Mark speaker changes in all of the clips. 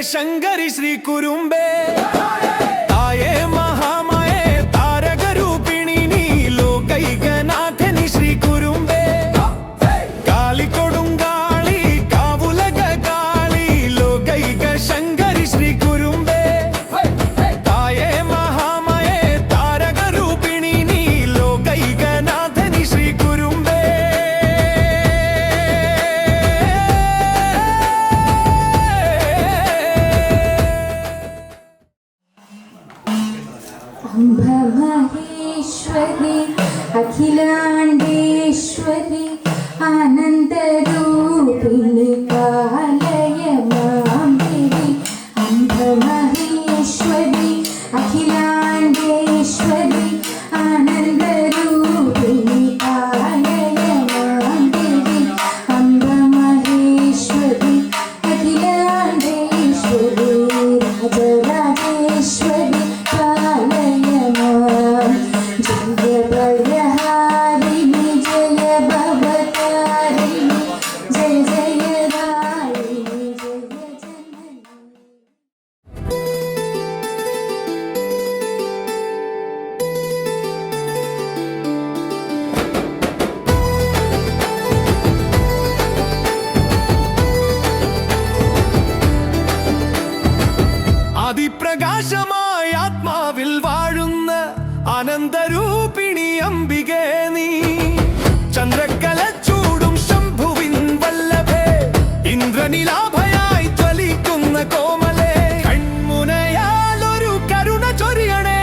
Speaker 1: शंकरी श्री कुरुंबे ताये महामाये तारक रूपिणी नी लोकैकनाथनी श्री कुरुंबे काली कोडुंगाली कावुलग काली लोकैक शंकरी श्री कुरुंबे ताये महामाये तारक रूपिणी नी लोकैकनाथनी श्री कुरुंबे
Speaker 2: महेश्वरी अखिलांडेश्वरी आनंदरूपिणी कालय मां देवी अम्ब महेश्वरी अखिलांडेश्वरी आनंदरूपिणी कालय मां देवी अम्ब महेश्वरी अखिलांडेश्वरी राजराजेश्वरी
Speaker 1: അതിപ്രകാശമായ ആത്മാവിൽ വാഴുന്ന ആനന്ദരൂപിണി അംബികേ നീ ചന്ദ്രക്കല ചൂടും ശംഭുവിൻ വല്ലഭേ ഇന്ദ്രനിലാഭയായി ജ്വലിക്കുന്ന കോമലേ കൺമുനയാലൊരു കരുണ ചൊരിയണേ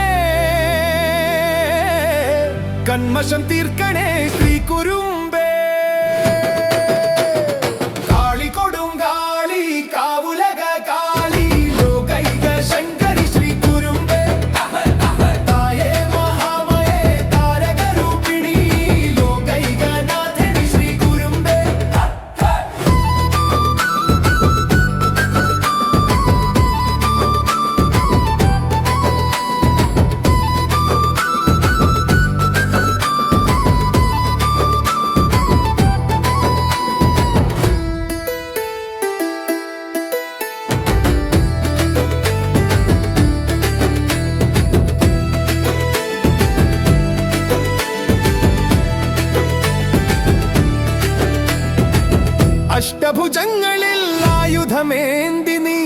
Speaker 1: കന്മഷം തീർക്കണേ ശ്രീ കുരുംബേ കാളി കൊടുങ്കാളി കാവുലക കാളി ലോകൈക ശങ്കരി ശ്രീ കുരുംബേ തായേ മഹാമയേ താരക രൂപിണി ലോകൈകനാഥനി ശ്രീ കുരുംബേ അഷ്ടഭുജങ്ങളിൽ ആയുധമേന്തി നീ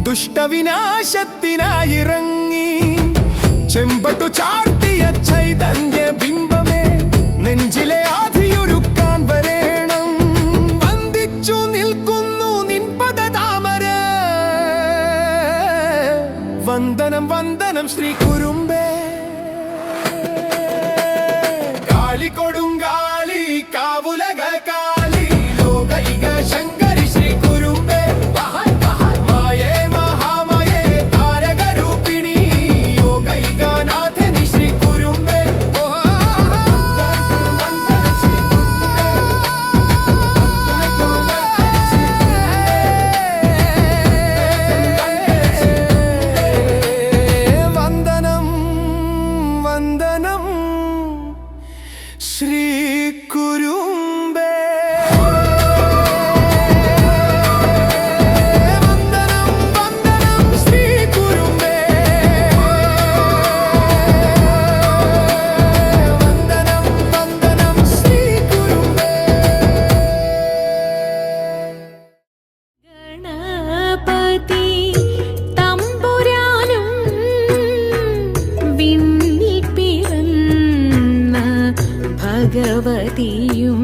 Speaker 1: ദുഷ്ടവിനാശത്തിനായിറങ്ങി ചെമ്പട്ടു ചാർത്തിയ ചൈതന്യ ബിംബമേ നെഞ്ചിലെ ആധിയൊരുക്കാൻ വരേണം വന്ദിച്ചു നിൽക്കുന്നു നിൻ പദതാമര വന്ദനം വന്ദനം ശ്രീ കുരുംബേ കാളി കൊടുങ്കാളി കാവുലക കാളി ലോകൈക ശങ്കരി ശ്രീ കുരുംബേ മായേ മഹാമായേ താരക രൂപിണി ലോകൈകനാഥനി ശ്രീ കുരുംബേ വന്ദനം വന്ദനം ശ്രീ കുരുംബേ വന്ദനം വന്ദനം ശ്രീ കുരുംബേ വന്ദനം വന്ദനം ശ്രീ കുരുംബേ
Speaker 3: ഗണപതി തമ്പുരാനും വിണ്ണിൽ പിറന്ന ഭഗവതിയും